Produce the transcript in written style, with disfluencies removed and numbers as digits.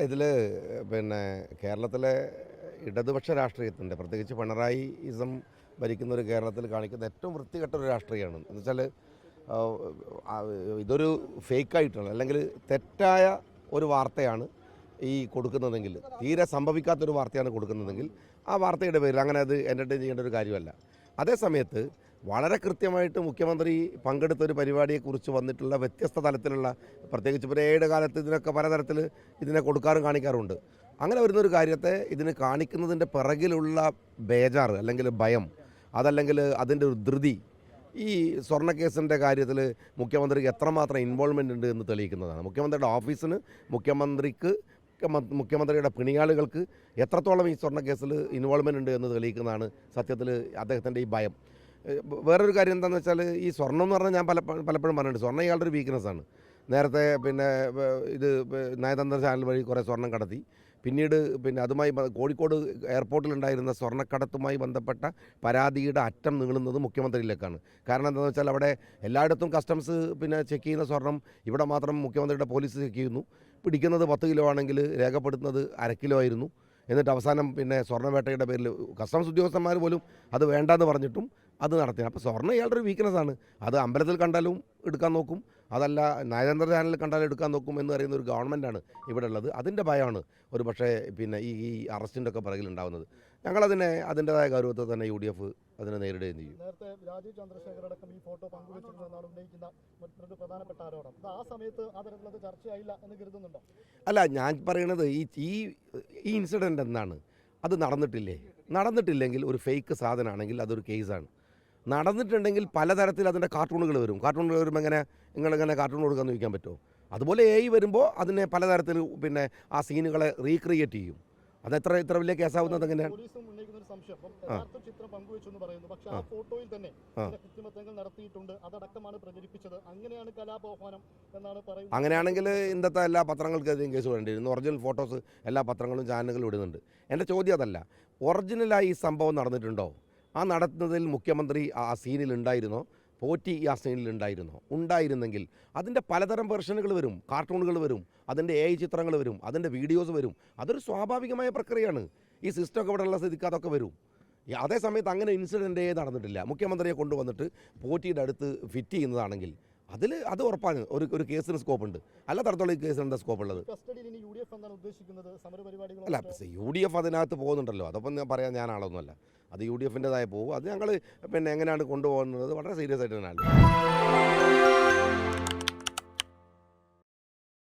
ഇതിൽ പിന്നെ കേരളത്തിലെ ഇടതുപക്ഷ രാഷ്ട്രീയത്തിൻ്റെ പ്രത്യേകിച്ച് പിണറായി ഇസം ഭരിക്കുന്ന ഒരു കേരളത്തിൽ കാണിക്കുന്ന ഏറ്റവും വൃത്തികെട്ട ഒരു രാഷ്ട്രീയമാണ്. എന്ന് വെച്ചാൽ ഇതൊരു ഫേക്കായിട്ടുള്ള അല്ലെങ്കിൽ തെറ്റായ ഒരു വാർത്തയാണ് ഈ കൊടുക്കുന്നതെങ്കിൽ, തീരെ സംഭവിക്കാത്തൊരു വാർത്തയാണ് കൊടുക്കുന്നതെങ്കിൽ ആ വാർത്തയുടെ പേരിൽ അങ്ങനെ അത് എൻ്റർടൈൻ ചെയ്യേണ്ട ഒരു കാര്യമല്ല. അതേസമയത്ത് വളരെ കൃത്യമായിട്ട് മുഖ്യമന്ത്രി പങ്കെടുത്ത ഒരു പരിപാടിയെക്കുറിച്ച് വന്നിട്ടുള്ള വ്യത്യസ്ത തലത്തിലുള്ള, പ്രത്യേകിച്ച് ഇപ്പോൾ കാലത്ത് ഇതിനൊക്കെ പലതരത്തിൽ ഇതിനെ കൊടുക്കാറും കാണിക്കാറുണ്ട്. അങ്ങനെ വരുന്നൊരു കാര്യത്തെ ഇതിന് കാണിക്കുന്നതിൻ്റെ പിറകിലുള്ള ബേജാറ് അല്ലെങ്കിൽ ഭയം, അതല്ലെങ്കിൽ അതിൻ്റെ ഒരു ധൃതി ഈ സ്വർണ്ണക്കേസിൻ്റെ കാര്യത്തിൽ മുഖ്യമന്ത്രിക്ക് എത്രമാത്രം ഇൻവോൾവ്മെൻ്റ് ഉണ്ട് എന്ന് തെളിയിക്കുന്നതാണ്. മുഖ്യമന്ത്രിയുടെ ഓഫീസിന്, മുഖ്യമന്ത്രിയുടെ പിണിയാളുകൾക്ക് എത്രത്തോളം ഈ സ്വർണ്ണക്കേസിൽ ഇൻവോൾവ്മെൻ്റ് ഉണ്ട് എന്ന് തെളിയിക്കുന്നതാണ് സത്യത്തിൽ അദ്ദേഹത്തിൻ്റെ ഈ ഭയം. വേറൊരു കാര്യം എന്താണെന്ന് വെച്ചാൽ, ഈ സ്വർണ്ണം എന്ന് പറഞ്ഞാൽ ഞാൻ പലപ്പോഴും പറഞ്ഞിട്ടുണ്ട്, സ്വർണ്ണം ഇയാളുടെ ഒരു വീക്ക്നെസ്സാണ്. നേരത്തെ ഇത് നയതന്ത്ര ചാനൽ വഴി കുറേ സ്വർണ്ണം കടത്തി, പിന്നീട് അതുമായി കോഴിക്കോട് എയർപോർട്ടിലുണ്ടായിരുന്ന സ്വർണ്ണക്കടത്തുമായി ബന്ധപ്പെട്ട പരാതിയുടെ അറ്റം നീളുന്നത് മുഖ്യമന്ത്രിയിലേക്കാണ്. കാരണം എന്താണെന്ന് വെച്ചാൽ അവിടെ എല്ലായിടത്തും കസ്റ്റംസ് ചെക്ക് ചെയ്യുന്ന സ്വർണം ഇവിടെ മാത്രം മുഖ്യമന്ത്രിയുടെ പോലീസ് ചെക്ക് ചെയ്യുന്നു. പിടിക്കുന്നത് 10 കിലോ ആണെങ്കിൽ രേഖപ്പെടുത്തുന്നത് 1/2 കിലോ ആയിരുന്നു. എന്നിട്ട് അവസാനം സ്വർണ്ണവേട്ടയുടെ പേരിൽ കസ്റ്റംസ് ഉദ്യോഗസ്ഥന്മാർ പോലും അത് വേണ്ടാന്ന് പറഞ്ഞിട്ടും അത് നടത്തി. അപ്പോൾ സ്വർണ്ണം ഇയാളുടെ ഒരു വീക്ക്നെസ്സാണ്. അത് അമ്പലത്തിൽ കണ്ടാലും എടുക്കാൻ നോക്കും, അതല്ല നയതന്ത്ര ചാനലിൽ കണ്ടാലും എടുക്കാൻ നോക്കും എന്ന് പറയുന്ന ഒരു ഗവൺമെൻറ്റാണ് ഇവിടെ ഉള്ളത്. അതിൻ്റെ ഭയമാണ് ഒരു പക്ഷേ ഈ അറസ്റ്റിൻ്റെ ഒക്കെ പിറകിലുണ്ടാകുന്നത്. ഞങ്ങളതിനെ അതിൻ്റെതായ ഗൗരവത്തെ തന്നെ UDF അതിനെ നേരിടുകയും ചെയ്യും. നേരത്തെ രാജീവ് ചന്ദ്രശേഖർ അടക്കം ഈ ഫോട്ടോ പങ്കുവച്ചിരുന്നതാണ് ഉന്നയിക്കുന്ന മറ്റൊരു പ്രധാനപ്പെട്ട ആരോപണം. ആ സമയത്ത് ആ തരത്തിലത് ചർച്ചയായില്ല എന്ന് കരുതുന്നുണ്ടോ? അല്ല, ഞാൻ പറയുന്നത് ഈ ഇൻസിഡൻ്റ് എന്താണ്, അത് നടന്നിട്ടില്ലെങ്കിൽ ഒരു ഫേക്ക് സാധനമാണെങ്കിൽ അതൊരു കേസാണ്. നടന്നിട്ടുണ്ടെങ്കിൽ പലതരത്തിൽ അതിൻ്റെ കാർട്ടൂണുകൾ വരുമ്പോൾ നിങ്ങളിങ്ങനെ കാർട്ടൂൺ കൊടുക്കാമെന്ന് ചോദിക്കാൻ പറ്റുമോ? അതുപോലെ AI വരുമ്പോൾ അതിനെ പലതരത്തിൽ ആ സീനുകളെ റീക്രിയേറ്റ് ചെയ്യും. അത് ഇത്ര വലിയ കേസാവുന്നത് എങ്ങനെയാണ്? അങ്ങനെയാണെങ്കിൽ ഇന്നത്തെ എല്ലാ പത്രങ്ങൾക്കെതിരെയും കേസ് വേണ്ടിയിരുന്നു. ഒറിജിനൽ ഫോട്ടോസ് എല്ലാ പത്രങ്ങളും ചാനലുകളും ഇടുന്നുണ്ട്. എൻ്റെ ചോദ്യം അതല്ല, ഒറിജിനലായി ഈ സംഭവം നടന്നിട്ടുണ്ടോ? ആ നടത്തുന്നതിൽ മുഖ്യമന്ത്രി ആ സീനിൽ ഉണ്ടായിരുന്നോ? പോറ്റി ആ സീനിൽ ഉണ്ടായിരുന്നെങ്കിൽ അതിൻ്റെ പലതരം വെർഷനുകൾ വരും, കാർട്ടൂണുകൾ വരും, അതിൻ്റെ AI ചിത്രങ്ങൾ വരും, അതിൻ്റെ വീഡിയോസ് വരും. അതൊരു സ്വാഭാവികമായ പ്രക്രിയയാണ്. ഈ സിസ്റ്റമൊക്കെ ഇവിടെ ഉള്ള സ്ഥിതിക്ക് അതൊക്കെ വരും. അതേ സമയത്ത് അങ്ങനെ ഇൻസിഡൻറ്റേ നടന്നിട്ടില്ല. മുഖ്യമന്ത്രിയെ കൊണ്ടുവന്നിട്ട് പോറ്റിയുടെ അടുത്ത് ഫിറ്റ് ചെയ്യുന്നതാണെങ്കിൽ അത് ഉറപ്പാണ് ഒരു കേസിന് സ്കോപ്പുണ്ട്. അല്ല തരത്തോളം ഈ കേസിൻ്റെ സ്കോപ്പുള്ളത്. അല്ല, UDF അതിനകത്ത് പോകുന്നുണ്ടല്ലോ, അതപ്പം പറയാൻ ഞാൻ ആളൊന്നുമല്ല. അത് UDFൻ്റെതായ പോകും. അത് ഞങ്ങൾ എങ്ങനെയാണ് കൊണ്ടുപോകുന്നത് വളരെ സീരിയസ് ആയിട്ട് തന്നെയാണ്.